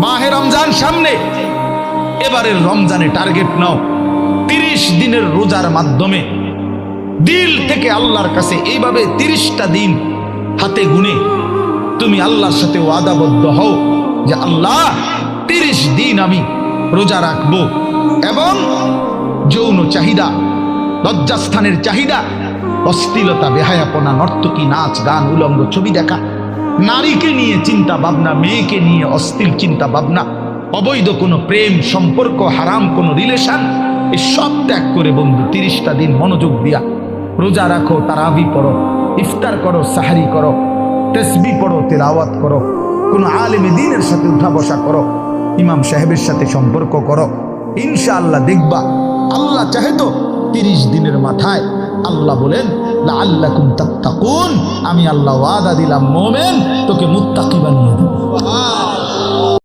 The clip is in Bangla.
মাহে রমজান সামনে, এবারের রমজানে টার্গেট নাও 30 দিনের রোজার মাধ্যমে দিল থেকে আল্লাহর কাছে এইভাবে 30টা দিন হাতে গুনে তুমি আল্লাহর সাথে ওয়াদাবদ্ধ হও যে আল্লাহ 30 দিন আমি রোজা রাখবো, এবং যৌন চাহিদা, লজ্জাস্থানের চাহিদা, অশ্লীলতা, বেহায়াপনা, নর্তকী, নাচ গান, উলঙ্গ ছবি দেখা, নারীকে নিয়ে চিন্তা ভাবনা, মেয়েকে নিয়ে অশ্লীল চিন্তা ভাবনা, অবৈধ কোনো প্রেম সম্পর্ক, হারাম কোনো রিলেশন, এই সব ত্যাগ করে বন্ধু 30টা দিন মনোযোগ দিয়া রোজা রাখো, তারাবি পড়ো, ইফতার করো, সাহারি করো, তাসবিহ পড়ো, তেলাওয়াত করো, কোনো আলেমে দ্বীনের সাথে উঠা বসা করো, ইমাম সাহেবের সাথে সম্পর্ক করো। ইনশাআল্লাহ দেখবা আল্লাহ চাহে তো 30 দিনের মাথায় আল্লাহ বলেন লাআল্লাকুম তাত্তাকুন, আমি আল্লাহ ওয়াদা দিলাম মোমেন তোকে মুত্তাকি বানিয়ে দেব।